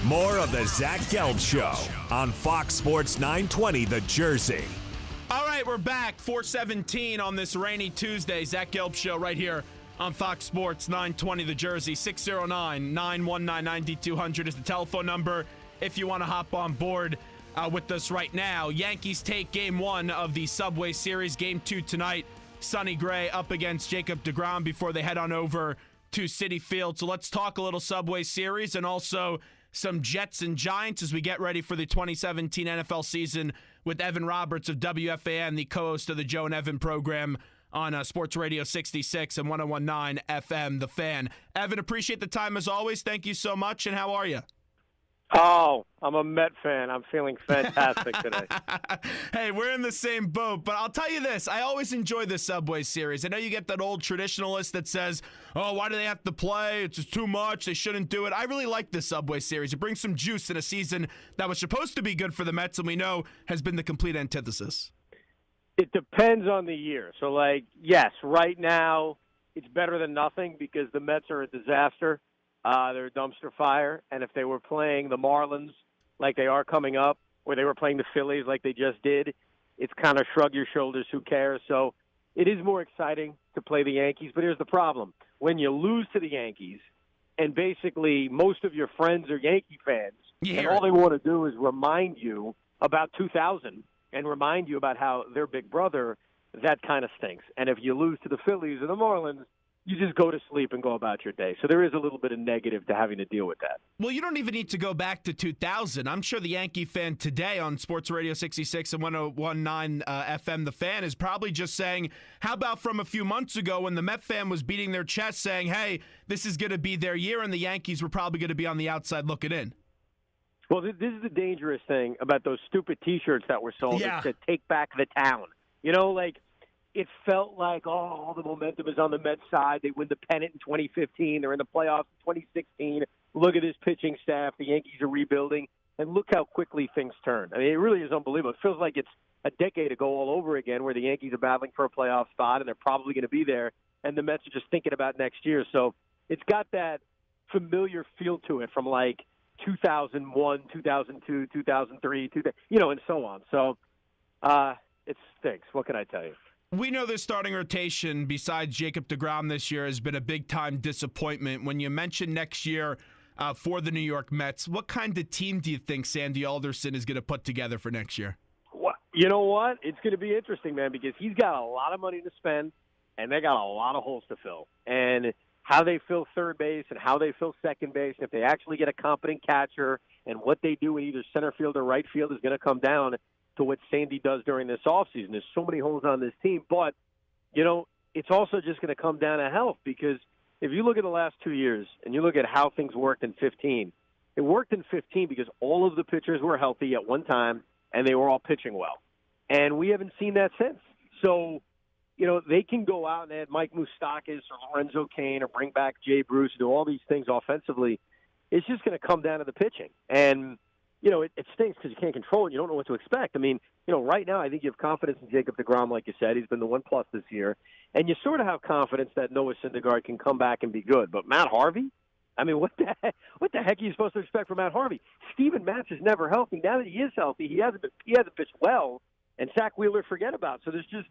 More of the Zach Gelb Show on Fox Sports 920 The Jersey. All right, we're back. 4:17 on this rainy Tuesday. Zach Gelb Show right here on Fox Sports 920 The Jersey. 609-919-9200 is the telephone number if you want to hop on board with us right now. Yankees take Game 1 of the Subway Series. Game 2 tonight. Sonny Gray up against Jacob deGrom before they head on over to Citi Field. So let's talk a little Subway Series and also some Jets and Giants as we get ready for the 2017 NFL season with Evan Roberts of WFAN, the co-host of the Joe and Evan program on Sports Radio 66 and 101.9 FM, The Fan. Evan, appreciate the time as always. Thank you so much, and how are you? Oh, I'm a Met fan. I'm feeling fantastic today. Hey, we're in the same boat, but I'll tell you this. I always enjoy the Subway Series. I know you get that old traditionalist that says, oh, why do they have to play? It's just too much. They shouldn't do it. I really like the Subway Series. It brings some juice in a season that was supposed to be good for the Mets, and we know has been the complete antithesis. It depends on the year. So, yes, right now it's better than nothing because the Mets are a disaster. They're a dumpster fire. And if they were playing the Marlins like they are coming up, or they were playing the Phillies like they just did, it's kind of shrug your shoulders, who cares? So it is more exciting to play the Yankees. But here's the problem. When you lose to the Yankees, and basically most of your friends are Yankee fans, and all they want to do is remind you about 2000 and remind you about how their big brother, that kind of stinks. And if you lose to the Phillies or the Marlins, you just go to sleep and go about your day. So there is a little bit of negative to having to deal with that. Well, you don't even need to go back to 2000. I'm sure the Yankee fan today on Sports Radio 66 and 101.9 FM, The Fan, is probably just saying, how about from a few months ago when the Met fan was beating their chest saying, hey, this is going to be their year, and the Yankees were probably going to be on the outside looking in. Well, this is the dangerous thing about those stupid T-shirts that were sold. Yeah. It's to take back the town. It felt like, all the momentum is on the Mets side. They win the pennant in 2015. They're in the playoffs in 2016. Look at this pitching staff. The Yankees are rebuilding. And look how quickly things turn. I mean, it really is unbelievable. It feels like it's a decade ago all over again where the Yankees are battling for a playoff spot, and they're probably going to be there, and the Mets are just thinking about next year. So it's got that familiar feel to it from 2001, 2002, 2003, and so on. So it stinks. What can I tell you? We know the starting rotation, besides Jacob deGrom this year, has been a big-time disappointment. When you mention next year for the New York Mets, what kind of team do you think Sandy Alderson is going to put together for next year? Well, you know what? It's going to be interesting, man, because he's got a lot of money to spend, and they got a lot of holes to fill. And how they fill third base and how they fill second base, if they actually get a competent catcher, and what they do in either center field or right field is going to come down to what Sandy does during this offseason. There's so many holes on this team, but, it's also just going to come down to health, because if you look at the last 2 years and you look at how things worked in 15, it worked in 15 because all of the pitchers were healthy at one time and they were all pitching well. And we haven't seen that since. So, they can go out and add Mike Moustakas or Lorenzo Cain or bring back Jay Bruce, do all these things offensively. It's just going to come down to the pitching. And it stinks because you can't control it. You don't know what to expect. I mean, right now I think you have confidence in Jacob deGrom, like you said. He's been the 1+ this year. And you sort of have confidence that Noah Syndergaard can come back and be good. But Matt Harvey? I mean, what the heck are you supposed to expect from Matt Harvey? Steven Matz is never healthy. Now that he is healthy, he hasn't pitched well. And Zach Wheeler, forget about. So there's just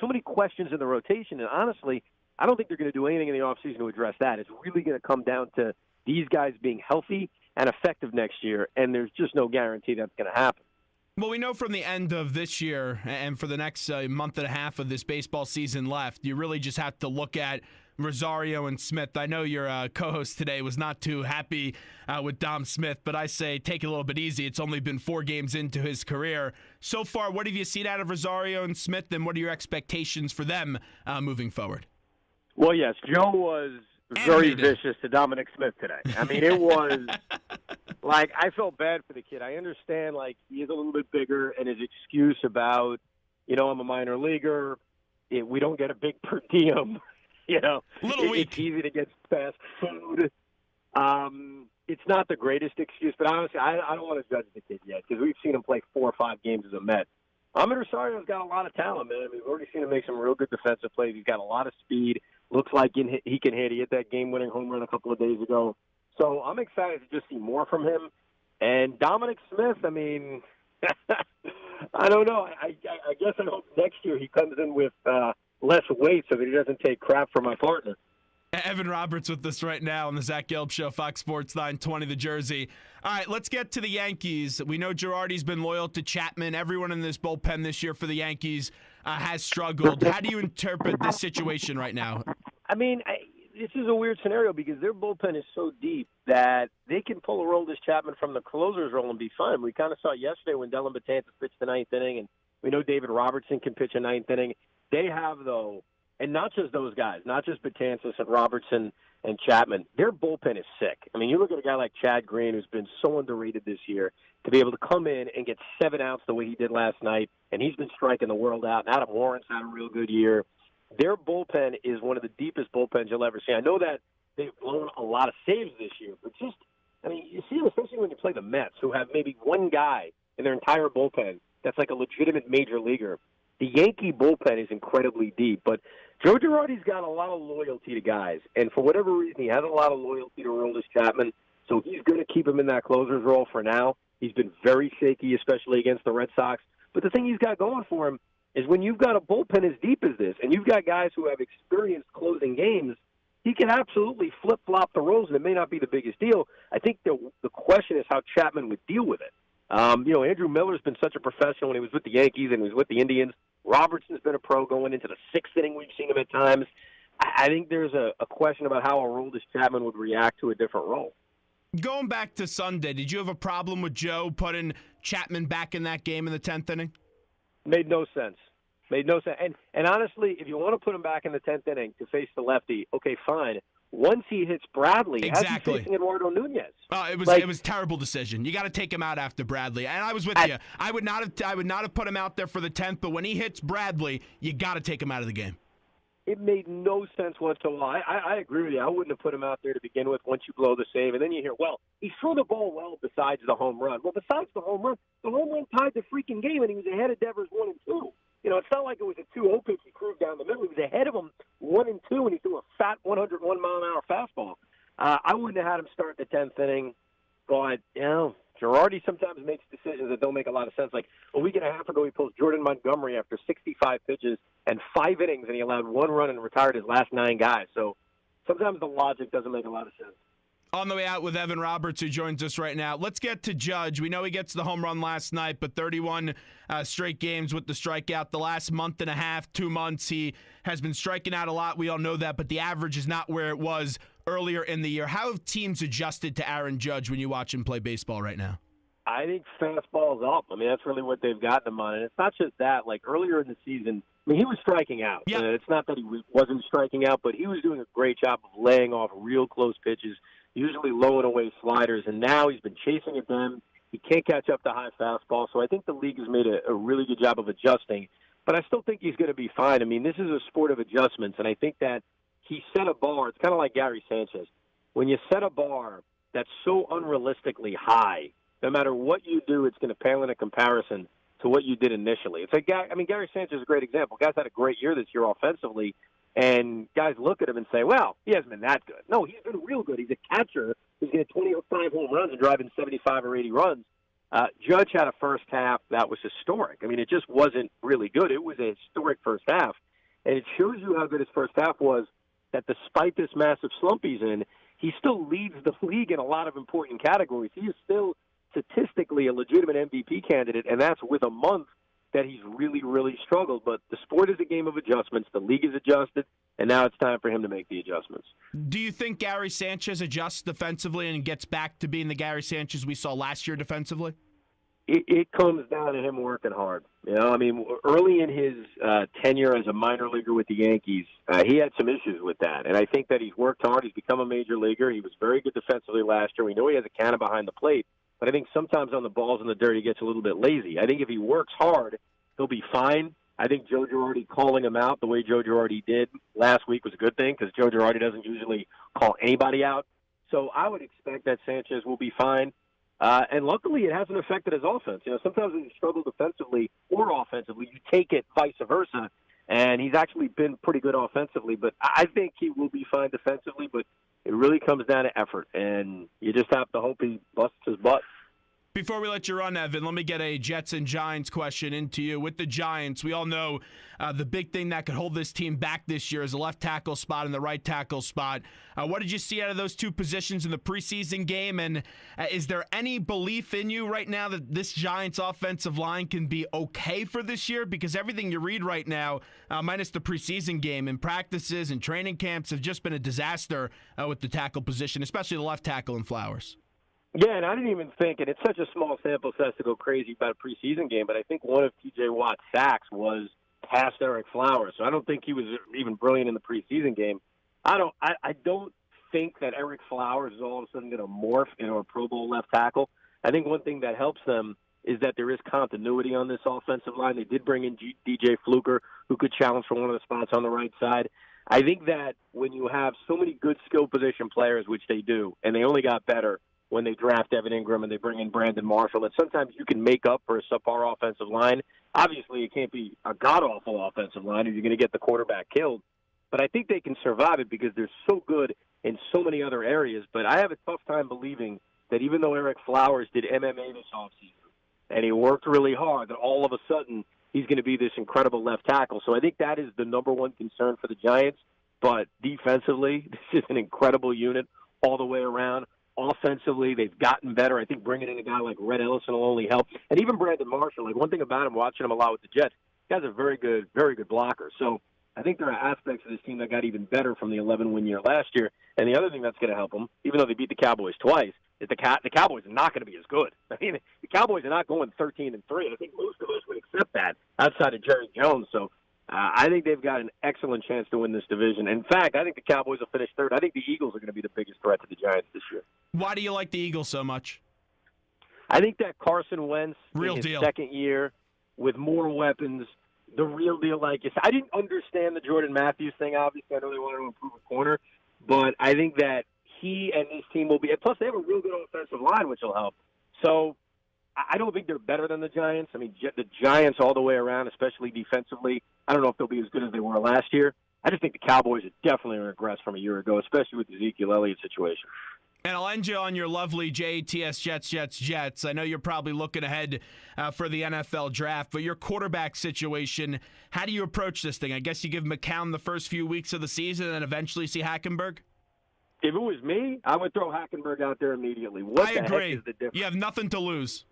so many questions in the rotation. And honestly, I don't think they're going to do anything in the offseason to address that. It's really going to come down to these guys being healthy and effective next year, and there's just no guarantee that's going to happen. Well, we know from the end of this year and for the next month and a half of this baseball season left, you really just have to look at Rosario and Smith. I know your co-host today was not too happy with Dom Smith, but I say take it a little bit easy. It's only been 4 games into his career. So far, what have you seen out of Rosario and Smith, and what are your expectations for them moving forward? Well, yes, Joe was very vicious to Dominic Smith today. I mean, it was I felt bad for the kid. I understand, he is a little bit bigger, and his excuse about, I'm a minor leaguer, we don't get a big per diem, it's easy to get fast food. It's not the greatest excuse, but honestly, I don't want to judge the kid yet because we've seen him play 4 or 5 games as a Met. Amed Rosario's got a lot of talent, man. I mean, we've already seen him make some real good defensive plays. He's got a lot of speed. Looks like he can hit. He hit that game-winning home run a couple of days ago. So I'm excited to just see more from him. And Dominic Smith, I mean, I don't know. I guess I hope next year he comes in with less weight so that he doesn't take crap from my partner. Evan Roberts with us right now on the Zach Gelb Show, Fox Sports 920 The Jersey. All right, let's get to the Yankees. We know Girardi's been loyal to Chapman. Everyone in this bullpen this year for the Yankees has struggled. How do you interpret this situation right now? I mean, this is a weird scenario because their bullpen is so deep that they can pull a Aroldis Chapman from the closer's role and be fine. We kind of saw yesterday when Dellin Betances pitched the ninth inning, and we know David Robertson can pitch a ninth inning. They have, though, and not just those guys, not just Betances and Robertson and Chapman, their bullpen is sick. I mean, you look at a guy like Chad Green, who's been so underrated this year, to be able to come in and get 7 outs the way he did last night, and he's been striking the world out. And Adam Warren's had a real good year. Their bullpen is one of the deepest bullpens you'll ever see. I know that they've blown a lot of saves this year, but just, I mean, you see it especially when you play the Mets, who have maybe one guy in their entire bullpen that's like a legitimate major leaguer. The Yankee bullpen is incredibly deep, but Joe Girardi's got a lot of loyalty to guys, and for whatever reason, he has a lot of loyalty to Aroldis Chapman, so he's going to keep him in that closer's role for now. He's been very shaky, especially against the Red Sox, but the thing he's got going for him is when you've got a bullpen as deep as this, and you've got guys who have experience closing games, he can absolutely flip-flop the roles, and it may not be the biggest deal. I think the question is how Chapman would deal with it. Andrew Miller's been such a professional when he was with the Yankees and he was with the Indians. Robertson's been a pro going into the 6th inning. We've seen him at times. I think there's a question about how Aroldis Chapman would react to a different role. Going back to Sunday, did you have a problem with Joe putting Chapman back in that game in the 10th inning? Made no sense. And honestly, if you want to put him back in the 10th inning to face the lefty, okay, fine. Once he hits Bradley, exactly. how's he facing Eduardo Nunez? It was a terrible decision. You got to take him out after Bradley. And I was with you. I would not have put him out there for the 10th, but when he hits Bradley, you got to take him out of the game. It made no sense whatsoever. I agree with you. I wouldn't have put him out there to begin with once you blow the save. And then you hear, well, he threw the ball well besides the home run. Well, besides the home run tied the freaking game, and he was ahead of Devers 1-2. It's not like it was a 2-0 pitch he crewed down the middle. He was ahead of him 1-2, and he threw a fat 101-mile-an-hour fastball. I wouldn't have had him start the 10th inning, but, Girardi sometimes makes decisions that don't make a lot of sense. Like a week and a half ago, he pulls Jordan Montgomery after 65 pitches and 5 innings, and he allowed 1 run and retired his last 9 guys. So sometimes the logic doesn't make a lot of sense. On the way out with Evan Roberts, who joins us right now. Let's get to Judge. We know he gets the home run last night, but 31 straight games with the strikeout. The last month and a half, 2 months, he has been striking out a lot. We all know that, but the average is not where it was earlier in the year. How have teams adjusted to Aaron Judge when you watch him play baseball right now? I think fastball's up. I mean, that's really what they've gotten him on. And it's not just that. Like earlier in the season, I mean, he was striking out. Yeah. It's not that he wasn't striking out, but he was doing a great job of laying off real close pitches, usually low and away sliders, and now he's been chasing at them. He can't catch up to high fastball, so I think the league has made a really good job of adjusting. But I still think he's going to be fine. I mean, this is a sport of adjustments, and I think that he set a bar. It's kind of like Gary Sanchez. When you set a bar that's so unrealistically high, no matter what you do, it's going to pale in a comparison to what you did initially. It's like, Gary Sanchez is a great example. Guy's had a great year this year offensively, and guys look at him and say, well, he hasn't been that good. No, he's been real good. He's a catcher who's getting 25 home runs and driving 75 or 80 runs. Judge had a first half that was historic. I mean, it just wasn't really good. It was a historic first half. And it shows you how good his first half was, that despite this massive slump he's in, he still leads the league in a lot of important categories. He is still statistically a legitimate MVP candidate, and that's with a month that he's really, really struggled. But the sport is a game of adjustments. The league is adjusted, and now it's time for him to make the adjustments. Do you think Gary Sanchez adjusts defensively and gets back to being the Gary Sanchez we saw last year defensively? It comes down to him working hard. I mean, early in his tenure as a minor leaguer with the Yankees, he had some issues with that. And I think that he's worked hard. He's become a major leaguer. He was very good defensively last year. We know he has a cannon behind the plate. But I think sometimes on the balls in the dirt, he gets a little bit lazy. I think if he works hard, he'll be fine. I think Joe Girardi calling him out the way Joe Girardi did last week was a good thing, because Joe Girardi doesn't usually call anybody out. So I would expect that Sanchez will be fine. And luckily, it hasn't affected his offense. Sometimes when you struggle defensively or offensively, you take it vice versa. And he's actually been pretty good offensively. But I think he will be fine defensively. But it really comes down to effort. And you just have to hope he busts his butt. Before we let you run, Evan, let me get a Jets and Giants question into you. With the Giants, we all know the big thing that could hold this team back this year is the left tackle spot and the right tackle spot. What did you see out of those two positions in the preseason game? And is there any belief in you right now that this Giants offensive line can be okay for this year? Because everything you read right now, minus the preseason game and practices and training camps, have just been a disaster with the tackle position, especially the left tackle in Flowers. Yeah, and I didn't even think, and it's such a small sample size to go crazy about a preseason game, but I think one of T.J. Watt's sacks was past Eric Flowers, so I don't think he was even brilliant in the preseason game. I don't think that Eric Flowers is all of a sudden going to morph into a Pro Bowl left tackle. I think one thing that helps them is that there is continuity on this offensive line. They did bring in DJ Fluker, who could challenge for one of the spots on the right side. I think that when you have so many good skill position players, which they do, and they only got better when they draft Evan Ingram and they bring in Brandon Marshall, that sometimes you can make up for a subpar offensive line. Obviously, it can't be a god-awful offensive line if you're going to get the quarterback killed. But I think they can survive it because they're so good in so many other areas. But I have a tough time believing that even though Eric Flowers did MMA this offseason and he worked really hard, that all of a sudden he's going to be this incredible left tackle. So I think that is the number one concern for the Giants. But defensively, this is an incredible unit all the way around. Offensively, they've gotten better. I think bringing in a guy like Red Ellison will only help. And even Brandon Marshall, like one thing about him, watching him a lot with the Jets, he has a very good blocker. So I think there are aspects of this team that got even better from the 11-win year last year. And the other thing that's going to help them, even though they beat the Cowboys twice, is the Cowboys are not going to be as good. I mean, the Cowboys are not going 13-3. I think most of us would accept that outside of Jerry Jones. So I think they've got an excellent chance to win this division. In fact, I think the Cowboys will finish third. I think the Eagles are going to be the biggest threat to the Giants this year. Why do you like the Eagles so much? I think that Carson Wentz real in his deal. Second year with more weapons, the real deal. Like you said, I didn't understand the Jordan Matthews thing. Obviously, I know they wanted to improve a corner, but I think that he and his team will be. Plus, they have a real good offensive line, which will help. So I don't think they're better than the Giants. I mean, the Giants all the way around, especially defensively, I don't know if they'll be as good as they were last year. I just think the Cowboys are definitely going to regress from a year ago, especially with the Ezekiel Elliott situation. And I'll end you on your lovely JTS Jets. I know you're probably looking ahead for the NFL draft, but your quarterback situation, how do you approach this thing? I guess you give McCown the first few weeks of the season and then eventually see Hackenberg? If it was me, I would throw Hackenberg out there immediately. I agree. Heck is the difference? You have nothing to lose.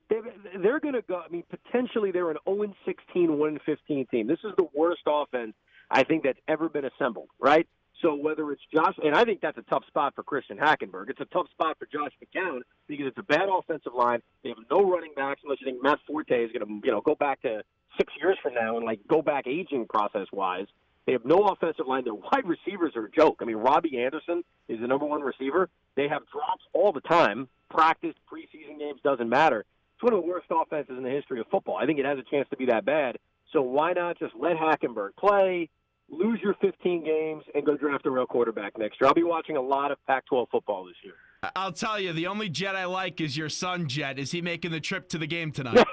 They're going to go. I mean, potentially they're an 0-16, 1-15 team. This is the worst offense I think that's ever been assembled, right? So whether it's Josh, and I think that's a tough spot for Christian Hackenberg. It's a tough spot for Josh McCown because it's a bad offensive line. They have no running backs unless you think Matt Forte is going to, go back to 6 years from now and go back aging process-wise. They have no offensive line. Their wide receivers are a joke. I mean, Robbie Anderson is the number one receiver. They have drops all the time. Practice, preseason games, doesn't matter. It's one of the worst offenses in the history of football. I think it has a chance to be that bad. So why not just let Hackenberg play, lose your 15 games, and go draft a real quarterback next year? I'll be watching a lot of Pac-12 football this year. I'll tell you, the only Jet I like is your son, Jet. Is he making the trip to the game tonight?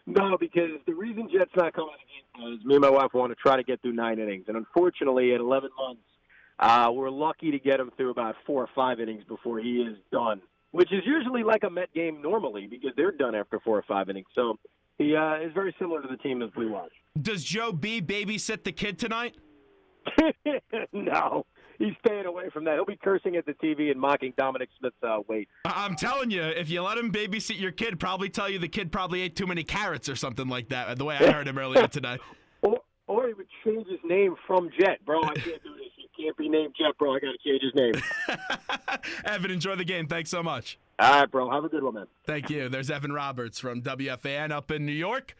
No, because the reason Jet's not coming to the game is me and my wife want to try to get through 9 innings. And unfortunately, at 11 months, we're lucky to get him through about 4 or 5 innings before he is done, which is usually like a Met game normally because they're done after 4 or 5 innings. So he is very similar to the team that we watch. Does Joe B babysit the kid tonight? No, he's staying away from that. He'll be cursing at the TV and mocking Dominic Smith's weight. I'm telling you, if you let him babysit your kid, probably tell you the kid probably ate too many carrots or something like that, the way I heard him earlier today. Or he would change his name from Jet. Bro, I can't do this. He can't be named Jet, bro. I got to change his name. Evan, enjoy the game. Thanks so much. All right, bro. Have a good one, man. Thank you. There's Evan Roberts from WFAN up in New York.